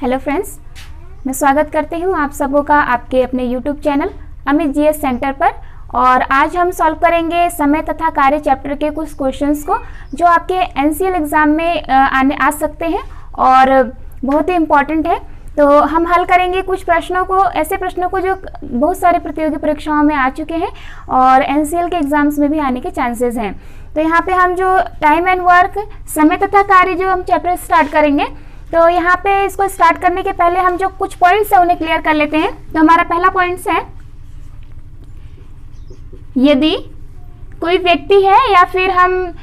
Hello friends, मैं स्वागत करती हूँ आप सबों का आपके अपने YouTube channel Amit GS centre पर। और आज हम सॉल्व करेंगे समय तथा कार्य चैप्टर के कुछ क्वेश्चंस को जो आपके एनसीएल एग्ज़ाम में आ सकते हैं और बहुत ही इम्पॉर्टेंट है। तो हम हल करेंगे कुछ प्रश्नों को, ऐसे प्रश्नों को जो बहुत सारे प्रतियोगी परीक्षाओं में आ चुके हैं और एनसीएल के एग्जाम्स में भी आने के चांसेस हैं। तो यहाँ पे हम जो टाइम एंड वर्क, समय तथा कार्य जो हम चैप्टर स्टार्ट करेंगे, तो यहाँ पे इसको स्टार्ट करने के पहले हम जो कुछ पॉइंट्स है उन्हें क्लियर कर लेते हैं। तो हमारा पहला पॉइंट्स है, यदि कोई व्यक्ति है या फिर हम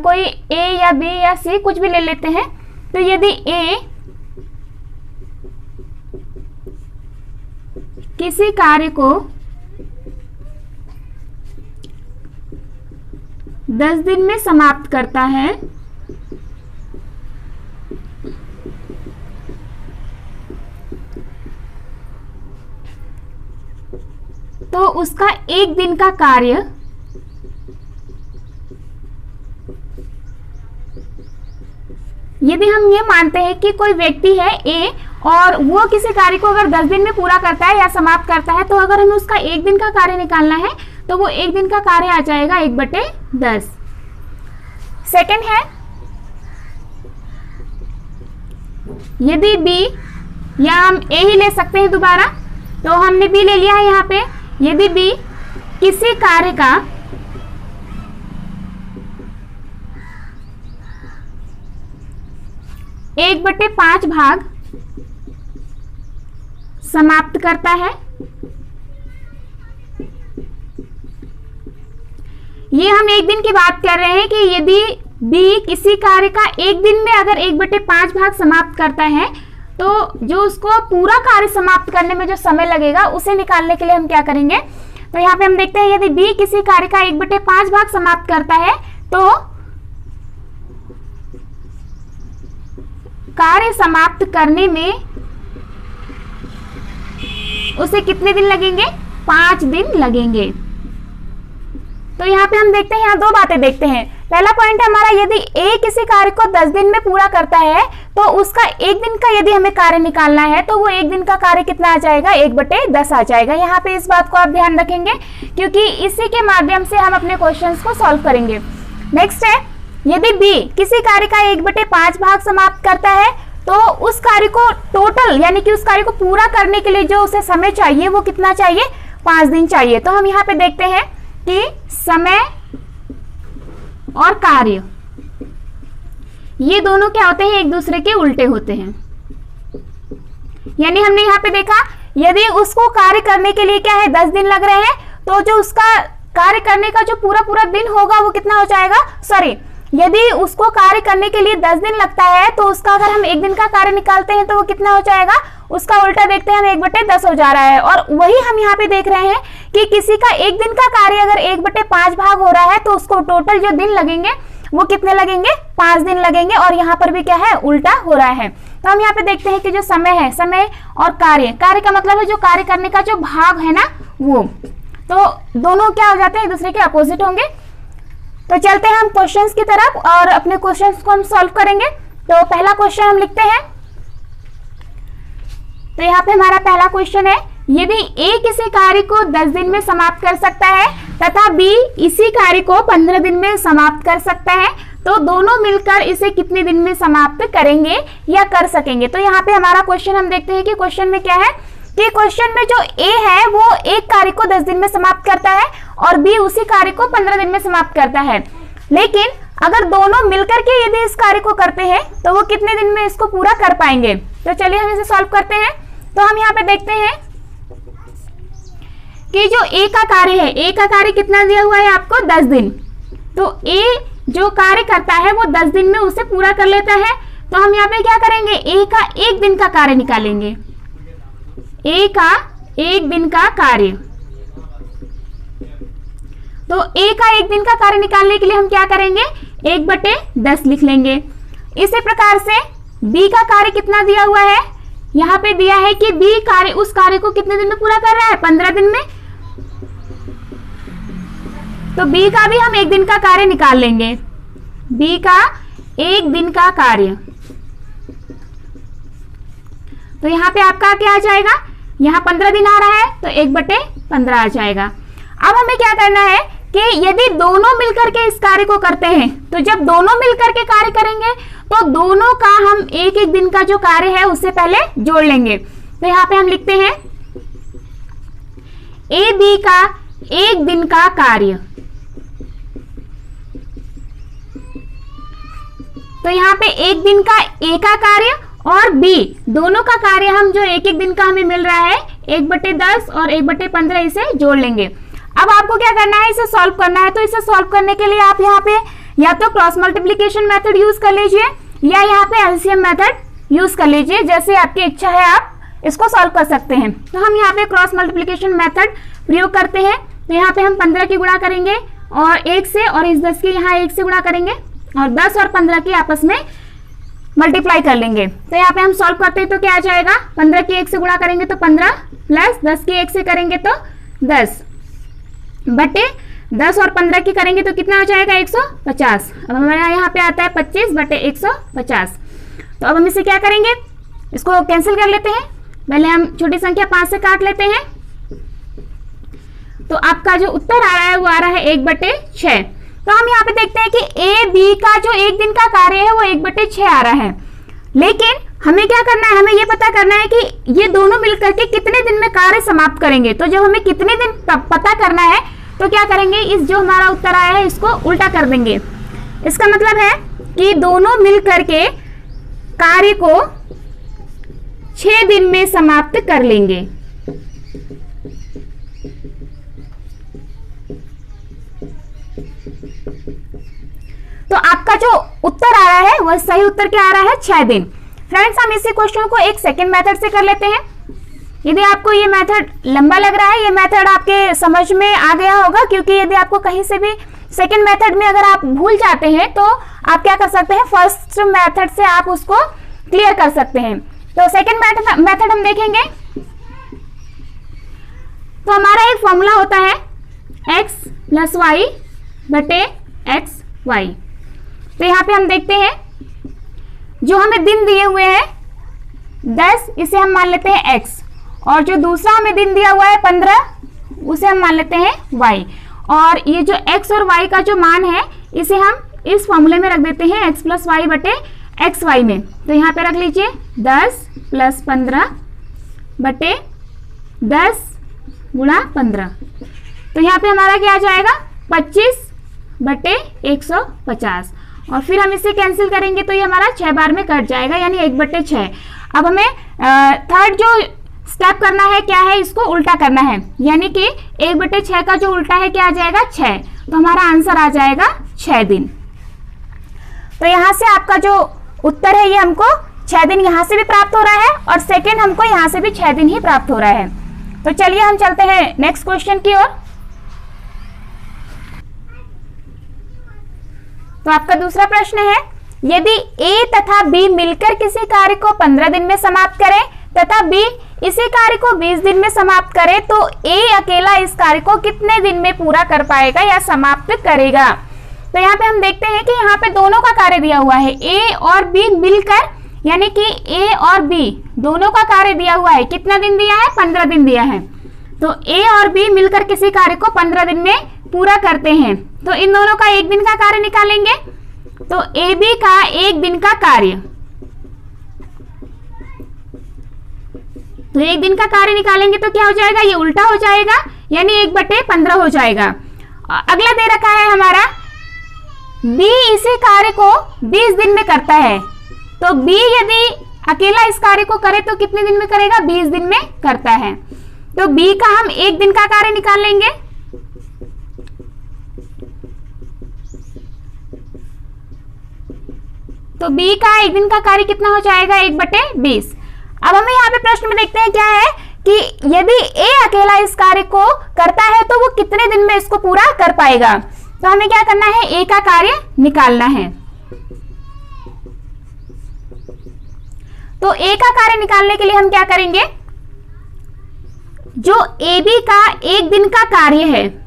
कोई ए या बी या सी कुछ भी ले लेते हैं, तो यदि ए किसी कार्य को 10 दिन में समाप्त करता है तो उसका एक दिन का कार्य यदि हम ये मानते हैं कि कोई व्यक्ति है ए और वो किसी कार्य को अगर 10 दिन में पूरा करता है या समाप्त करता है, तो अगर हमें उसका एक दिन का कार्य निकालना है तो वो एक दिन का कार्य आ जाएगा 1/10। सेकंड है, यदि बी, या हम ए ही ले सकते हैं दोबारा, तो हमने बी ले लिया है यहाँ पे। यदि बी किसी कार्य का 1/5 भाग समाप्त करता है, ये हम एक दिन की बात कर रहे हैं कि यदि बी किसी कार्य का एक दिन में अगर 1/5 भाग समाप्त करता है, तो जो उसको पूरा कार्य समाप्त करने में जो समय लगेगा उसे निकालने के लिए हम क्या करेंगे। तो यहाँ पे हम देखते हैं, यदि बी किसी कार्य का 1/5 भाग समाप्त करता है तो कार्य समाप्त करने में उसे कितने दिन लगेंगे? 5 दिन लगेंगे। तो यहाँ पे हम देखते हैं, यहाँ दो बातें देखते हैं। पहला पॉइंट हमारा, यदि ए किसी कार्य को 10 दिन में पूरा करता है तो उसका एक दिन का यदि हमें कार्य निकालना है तो वो एक दिन का कार्य कितना आ जाएगा? 1/10 आ जाएगा। यहाँ पे इस बात को आप ध्यान रखेंगे क्योंकि इसी के माध्यम से हम अपने क्वेश्चंस को सॉल्व करेंगे। नेक्स्ट है, यदि बी किसी कार्य का 1/5 भाग समाप्त करता है तो उस कार्य को टोटल यानी कि उस कार्य को पूरा करने के लिए जो उसे समय चाहिए वो कितना चाहिए? 5 दिन चाहिए। तो हम यहाँ पे देखते हैं कि समय और कार्य ये दोनों क्या होते हैं? एक दूसरे के उल्टे होते हैं। यानी हमने यहाँ पे देखा, यदि उसको कार्य करने के लिए क्या है 10 दिन लग रहे हैं, तो जो उसका कार्य करने का जो पूरा दिन होगा वो कितना हो जाएगा? सॉरी, यदि उसको कार्य करने के लिए 10 दिन लगता है तो उसका अगर हम एक दिन का कार्य निकालते हैं तो वो कितना हो जाएगा? उसका उल्टा देखते हैं, हम 1/10 हो जा रहा है। और वही हम यहाँ पे देख रहे हैं कि किसी का एक दिन का कार्य अगर 1/5 भाग हो रहा है तो उसको टोटल जो दिन लगेंगे वो कितने लगेंगे? 5 दिन लगेंगे। और यहाँ पर भी क्या है? उल्टा हो रहा है। तो हम यहाँ पे देखते हैं कि जो समय है, समय और कार्य, कार्य का मतलब है जो कार्य करने का जो भाग है ना वो, तो दोनों क्या हो जाते हैं? एक दूसरे के अपोजिट होंगे। तो चलते हैं हम क्वेश्चंस की तरफ और अपने क्वेश्चंस को हम सॉल्व करेंगे। तो पहला क्वेश्चन हम लिखते हैं। तो यहाँ पे हमारा पहला क्वेश्चन है, यदि ए किसी कार्य को 10 दिन में समाप्त कर सकता है तथा बी इसी कार्य को 15 दिन में समाप्त कर सकता है, तो दोनों मिलकर इसे कितने दिन में समाप्त करेंगे या कर सकेंगे। तो यहाँ पे हमारा क्वेश्चन हम देखते हैं कि क्वेश्चन में क्या है कि क्वेश्चन में जो ए है वो एक कार्य को 10 दिन में समाप्त करता है और बी उसी कार्य को 15 दिन में समाप्त करता है। लेकिन अगर दोनों मिलकर के यदि इस कार्य को करते हैं तो वो कितने दिन में इसको पूरा कर पाएंगे। तो चलिए हम इसे सॉल्व करते हैं। तो हम यहाँ पे देखते हैं कि जो ए का कार्य है, ए का कार्य कितना दिया हुआ है आपको? 10 दिन। तो ए जो कार्य करता है वो 10 दिन में उसे पूरा कर लेता है। तो हम यहाँ पे क्या करेंगे? ए का एक दिन का कार्य निकालेंगे। ए का एक दिन का कार्य, तो ए का एक दिन का कार्य निकालने के लिए हम क्या करेंगे? 1/10 लिख लेंगे। इसी प्रकार से बी का कार्य कितना दिया हुआ है? यहाँ पे दिया है कि बी कार्य उस कार्य को कितने दिन में पूरा कर रहा है? 15 दिन में। तो बी का भी हम एक दिन का कार्य निकाल लेंगे। बी का एक दिन का कार्य, तो यहाँ पे आपका क्या आ जाएगा, यहाँ 15 दिन आ रहा है तो 1/15 आ जाएगा। अब हमें क्या करना है कि यदि दोनों मिलकर के इस कार्य को करते हैं, तो जब दोनों मिलकर के कार्य करेंगे तो दोनों का हम एक एक दिन का जो कार्य है उससे पहले जोड़ लेंगे। तो यहाँ पे हम लिखते हैं ए बी का एक दिन का कार्य। तो यहाँ पे एक दिन का ए का कार्य और बी दोनों का कार्य हम जो एक एक दिन का हमें मिल रहा है 1/10 और 1/15 इसे जोड़ लेंगे। अब आपको क्या करना है, इसे सॉल्व करना है। तो इसे सॉल्व करने के लिए आप यहाँ पे या तो क्रॉस मल्टीप्लिकेशन मेथड यूज कर लीजिए या यहाँ पे एलसीएम मेथड यूज कर लीजिए, जैसे आपकी इच्छा है आप इसको सॉल्व कर सकते हैं। तो हम यहाँ पे क्रॉस मल्टीप्लिकेशन मेथड प्रयोग करते हैं। तो यहाँ पे हम 15 की गुणा करेंगे और 1 से, और इस 10 की यहाँ 1 से गुणा करेंगे और 10 और 15 की आपस में मल्टीप्लाई कर लेंगे। तो यहाँ पे हम सॉल्व करते हैं तो क्या आ जाएगा, 15 की 1 से गुणा करेंगे तो 15 प्लस 10 की 1 से करेंगे तो 10 बटे 10 और 15 की करेंगे तो कितना हो जाएगा 150। अब हमारा यहाँ पे आता है 25/150। तो अब हम इसे क्या करेंगे, इसको कैंसिल कर लेते हैं। पहले हम छोटी संख्या 5 से काट लेते हैं। तो आपका जो उत्तर आ रहा है वो आ रहा है 1/6। तो हम यहाँ पे देखते हैं कि ए बी का जो एक दिन का कार्य है वो 1/6 आ रहा है, लेकिन हमें क्या करना है, हमें ये पता करना है कि ये दोनों मिलकर के कितने दिन में कार्य समाप्त करेंगे। तो जब हमें कितने दिन पता करना है तो क्या करेंगे, इस जो हमारा उत्तर आया है इसको उल्टा कर देंगे। इसका मतलब है कि दोनों मिलकर के कार्य को 6 दिन में समाप्त कर लेंगे। तो आपका जो उत्तर आ रहा है वह सही उत्तर क्या आ रहा है, 6 दिन। फ्रेंड्स, हम इसी क्वेश्चन को एक सेकंड मेथड से कर लेते हैं। यदि आपको ये मेथड लंबा लग रहा है, ये मेथड आपके समझ में आ गया होगा, क्योंकि यदि आपको कहीं से भी सेकंड मेथड में अगर आप भूल जाते हैं तो आप क्या कर सकते हैं, फर्स्ट मेथड से आप उसको क्लियर कर सकते हैं। तो सेकंड मेथड हम देखेंगे तो हमारा एक फॉर्मूला होता है x + y बटे xy। तो यहाँ पे हम देखते हैं जो हमें दिन दिए हुए हैं 10, इसे हम मान लेते हैं x, और जो दूसरा हमें दिन दिया हुआ है 15, उसे हम मान लेते हैं y। और ये जो x और y का जो मान है इसे हम इस फॉर्मूले में रख देते हैं x + y बटे xy में। तो यहाँ पे रख लीजिए 10 + 15 बटे 10 गुणा 15। तो यहाँ पे हमारा क्या आ जाएगा 25/150, और फिर हम इसे कैंसिल करेंगे तो ये हमारा 6 बार में कट जाएगा, यानी 1/6। अब हमें थर्ड जो स्टेप करना है क्या है, इसको उल्टा करना है, यानी कि 1/6 का जो उल्टा है क्या आ जाएगा 6। तो हमारा आंसर आ जाएगा 6 दिन। तो यहाँ से आपका जो उत्तर है ये हमको 6 दिन यहाँ से भी प्राप्त हो रहा है और सेकेंड हमको यहाँ से भी 6 दिन ही प्राप्त हो रहा है। तो चलिए हम चलते हैं नेक्स्ट क्वेश्चन की ओर। तो आपका दूसरा प्रश्न है, यदि A तथा B मिलकर किसी कार्य को 15 दिन में समाप्त करें तथा B इसी कार्य को 20 दिन में समाप्त करे तो A अकेला इस कार्य को कितने दिन में पूरा कर पाएगा या समाप्त करेगा। तो यहाँ पे हम देखते हैं कि यहाँ पे दोनों का कार्य दिया हुआ है, A और B मिलकर, यानी कि A और B दोनों का कार्य दिया हुआ है। कितना दिन दिया है, 15 दिन दिया है। तो A और B मिलकर किसी कार्य को 15 दिन में पूरा करते हैं, तो इन दोनों का एक दिन का कार्य निकालेंगे। तो AB का एक दिन का कार्य, तो एक दिन का कार्य निकालेंगे तो क्या हो जाएगा, ये उल्टा हो जाएगा, यानी 1/15 हो जाएगा। अगला दे रखा है हमारा B इसी कार्य को 20 दिन में करता है, तो B यदि अकेला इस कार्य को करे तो कितने दिन में करेगा, 20 दिन में करता है। तो B का हम एक दिन का कार्य निकाल लेंगे। तो B का एक दिन का कार्य कितना हो जाएगा, 1/20। अब हमें यहाँ पे प्रश्न में देखते हैं क्या है कि यदि A अकेला इस कार्य को करता है तो वो कितने दिन में इसको पूरा कर पाएगा। तो हमें क्या करना है, A का कार्य निकालना है। तो A का कार्य निकालने के लिए हम क्या करेंगे, जो AB का एक दिन का कार्य है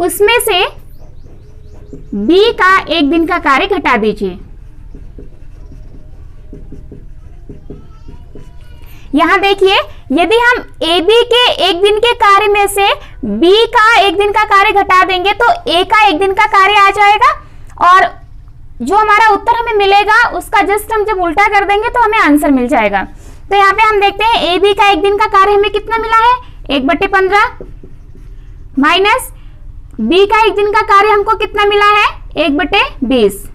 उसमें से B का एक दिन का कार्य घटा दीजिए। यहाँ देखिए, यदि हम ए बी के एक दिन के कार्य में से बी का एक दिन का कार्य घटा देंगे तो ए का एक दिन का कार्य आ जाएगा, और जो हमारा उत्तर हमें मिलेगा उसका जस्ट हम जब उल्टा कर देंगे तो हमें आंसर मिल जाएगा। तो यहाँ पे हम देखते हैं ए बी का एक दिन का कार्य हमें कितना मिला है, 1/15 माइनस बी का एक दिन का कार्य हमको कितना मिला है, 1/20।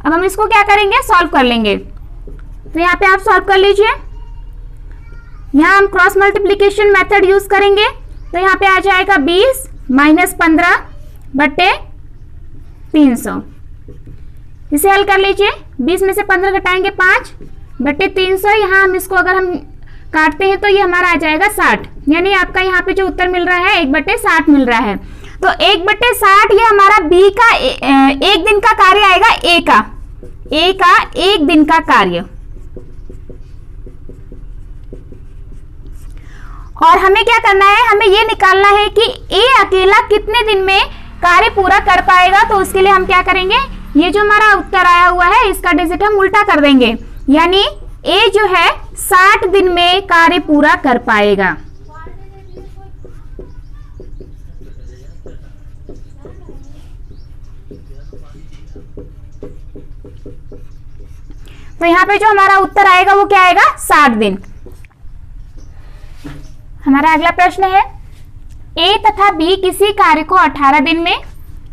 अब हम इसको क्या करेंगे, सॉल्व कर लेंगे। तो यहाँ पे आप सॉल्व कर लीजिए। यहाँ हम क्रॉस मल्टीप्लीकेशन मेथड यूज करेंगे, तो यहाँ पे आ जाएगा 20 माइनस 15/300। इसे हल कर लीजिए। 20 में से 15 घटाएंगे 5/300। यहाँ हम इसको अगर हम काटते हैं तो ये हमारा आ जाएगा 60, यानी आपका यहाँ पे जो उत्तर मिल रहा है 1/60 मिल रहा है। तो 1/60 ये हमारा बी का एक दिन का कार्य आएगा, ए का एक दिन का कार्य। और हमें क्या करना है, हमें ये निकालना है कि ए अकेला कितने दिन में कार्य पूरा कर पाएगा। तो उसके लिए हम क्या करेंगे, ये जो हमारा उत्तर आया हुआ है इसका डिजिट हम उल्टा कर देंगे, यानी ए जो है 60 दिन में कार्य पूरा कर पाएगा। तो यहाँ पे जो हमारा उत्तर आएगा वो क्या आएगा, 60 दिन। हमारा अगला प्रश्न है, ए तथा बी किसी कार्य को 18 दिन में,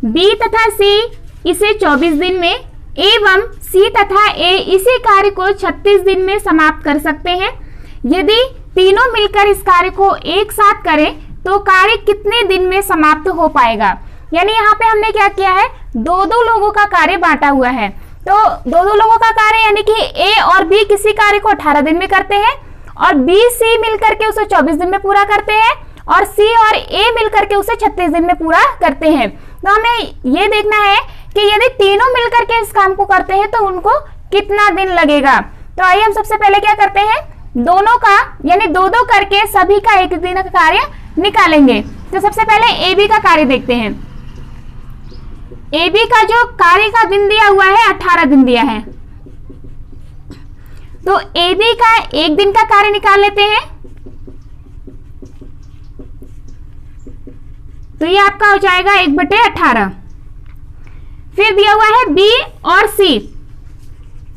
बी तथा सी इसे 24 दिन में एवं सी तथा ए इसी कार्य को 36 दिन में समाप्त कर सकते हैं। यदि तीनों मिलकर इस कार्य को एक साथ करें तो कार्य कितने दिन में समाप्त हो पाएगा। यानी यहाँ पे हमने क्या किया है, दो लोगों का कार्य बांटा हुआ है। तो दो लोगों का कार्य यानी कि ए और बी किसी कार्य को 18 दिन में करते हैं, और बी सी मिलकर के उसे 24 दिन में पूरा करते हैं, और सी और ए मिलकर के उसे 36 दिन में पूरा करते हैं। तो हमें ये देखना है कि यदि तीनों मिलकर के इस काम को करते हैं तो उनको कितना दिन लगेगा। तो आइए हम सबसे पहले क्या करते हैं, दोनों का यानी दो करके सभी का एक दिन का कार्य निकालेंगे। तो सबसे पहले ए बी का कार्य देखते हैं। ए बी का जो कार्य का दिन दिया हुआ है 18 दिन दिया है, तो ए बी का एक दिन का कार्य निकाल लेते हैं। तो ये आपका हो जाएगा 1/18। फिर दिया हुआ है बी और सी,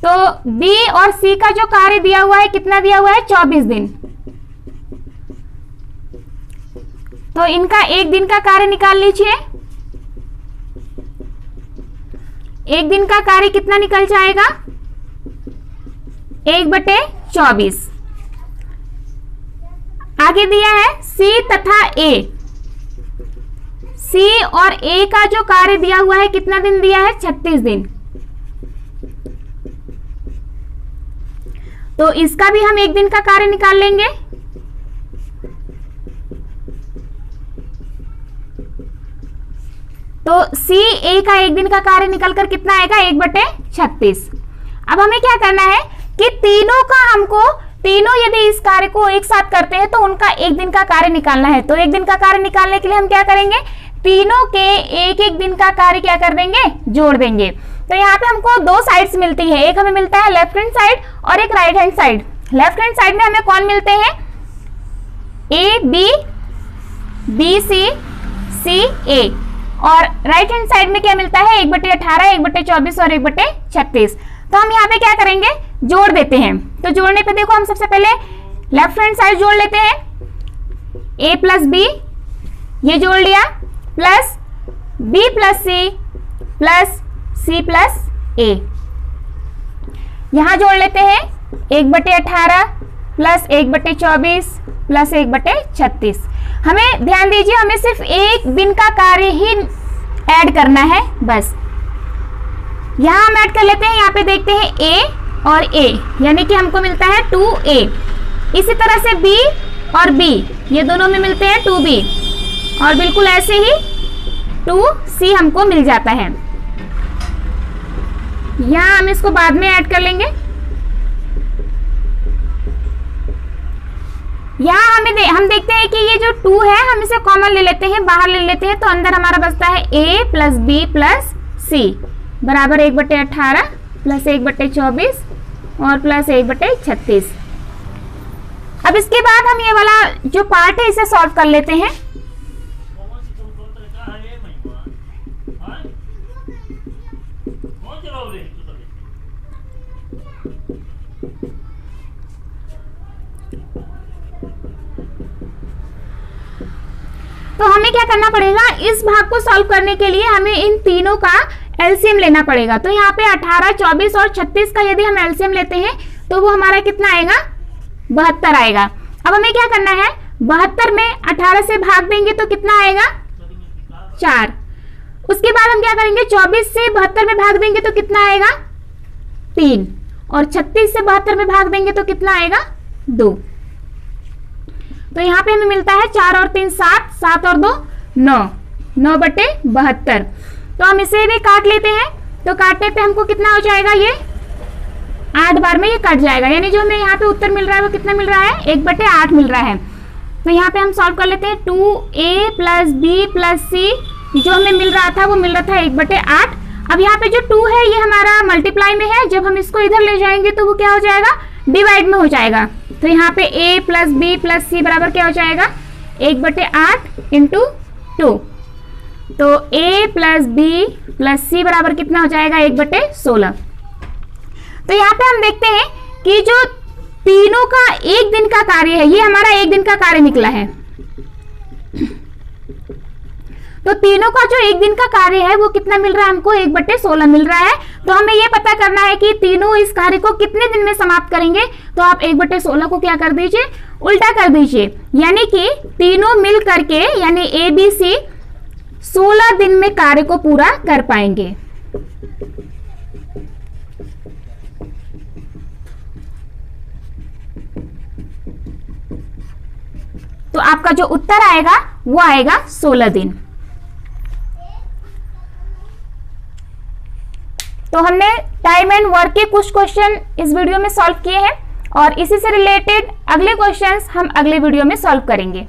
तो बी और सी का जो कार्य दिया हुआ है कितना दिया हुआ है, 24 दिन। तो इनका एक दिन का कार्य निकाल लीजिए। एक दिन का कार्य कितना निकल जाएगा, 1/24। आगे दिया है सी तथा ए, सी और ए का जो कार्य दिया हुआ है कितना दिन दिया है, 36 दिन। तो इसका भी हम एक दिन का कार्य निकाल लेंगे। तो सी ए का एक दिन का कार्य निकलकर कितना आएगा, 1/36। अब हमें क्या करना है कि तीनों यदि इस कार्य को एक साथ करते हैं तो उनका एक दिन का कार्य निकालना है। तो एक दिन का कार्य निकालने के लिए हम क्या करेंगे, तीनों के एक एक दिन का कार्य क्या कर देंगे, जोड़ देंगे। तो यहाँ पे हमको दो साइड्स मिलती है, एक हमें मिलता है लेफ्ट हैंड साइड और एक right hand side. Left hand side में हमें कौन मिलते हैं, ए बी, बी सी, सी ए, और राइट हैंड साइड में क्या मिलता है, 1/18, 1/24 और 1/36। तो हम यहाँ पे क्या करेंगे, जोड़ देते हैं। तो जोड़ने पे देखो हम सबसे पहले लेफ्ट हैंड साइड जोड़ लेते हैं, a प्लस बी ये जोड़ लिया, plus b plus C plus c plus a। यहां जोड़ लेते हैं 1/18 प्लस 1/24 प्लस 1/36। हमें ध्यान दीजिए, हमें सिर्फ एक दिन का कार्य ही ऐड करना है बस। यहां हम ऐड कर लेते हैं, यहाँ पे देखते हैं a और a, यानी कि हमको मिलता है 2a। इसी तरह से b और b ये दोनों में मिलते हैं 2b, और बिल्कुल ऐसे ही 2c हमको मिल जाता है। यहां हम इसको बाद में ऐड कर लेंगे। यहाँ हम देखते हैं कि ये जो 2 है हम इसे कॉमन ले लेते हैं, बाहर ले लेते हैं, तो अंदर हमारा बचता है a प्लस बी प्लस सी बराबर 1/18 प्लस 1/24 और प्लस 1/36। अब इसके बाद हम ये वाला जो पार्ट है इसे सॉल्व कर लेते हैं। तो हमें क्या करना पड़ेगा, इस भाग को सॉल्व करने के लिए हमें इन तीनों का एलसीएम लेना पड़ेगा। तो यहाँ पे 18, 24 और 36 का यदि हम एलसीएम लेते हैं तो वो हमारा कितना आएगा, 72 आएगा। अब हमें क्या करना है, 72 में 18 से भाग देंगे तो कितना आएगा, 4। उसके बाद हम क्या करेंगे, 24 से 72 में भाग देंगे तो कितना आएगा, 3। और 36 से 72 में भाग देंगे तो कितना आएगा, 2। तो यहाँ पे हमें मिलता है 4 और 3 7, 7 और 2 9, 9/72। तो हम इसे भी काट लेते हैं। तो काटने पे हमको कितना हो जाएगा, ये 8 बार में ये कट जाएगा, यानी जो हमें यहाँ पे उत्तर मिल रहा है वो कितना मिल रहा है, 1/8 मिल रहा है। तो यहाँ पे हम सॉल्व कर लेते हैं। 2a + b + c जो हमें मिल रहा था वो मिल रहा था 1/8। अब यहाँ पे जो 2 है ये हमारा मल्टीप्लाई में है, जब हम इसको इधर ले जाएंगे तो वो क्या हो जाएगा, डिवाइड में हो जाएगा। तो यहाँ पे a + b + c बराबर क्या हो जाएगा, 1/8 × 2। तो a + b + c बराबर कितना हो जाएगा, 1/16। तो यहाँ पे हम देखते हैं कि जो तीनों का एक दिन का कार्य है, ये हमारा एक दिन का कार्य निकला है। तो तीनों का जो एक दिन का कार्य है वो कितना मिल रहा है हमको, 1/16 मिल रहा है। तो हमें ये पता करना है कि तीनों इस कार्य को कितने दिन में समाप्त करेंगे। तो आप 1/16 को क्या कर दीजिए, उल्टा कर दीजिए, यानी कि तीनों मिल करके यानी ABC 16 दिन में कार्य को पूरा कर पाएंगे। तो आपका जो उत्तर आएगा वो आएगा 16 दिन। तो हमने टाइम एंड वर्क के कुछ क्वेश्चन इस वीडियो में सॉल्व किए हैं और इसी से रिलेटेड अगले क्वेश्चंस हम अगले वीडियो में सॉल्व करेंगे।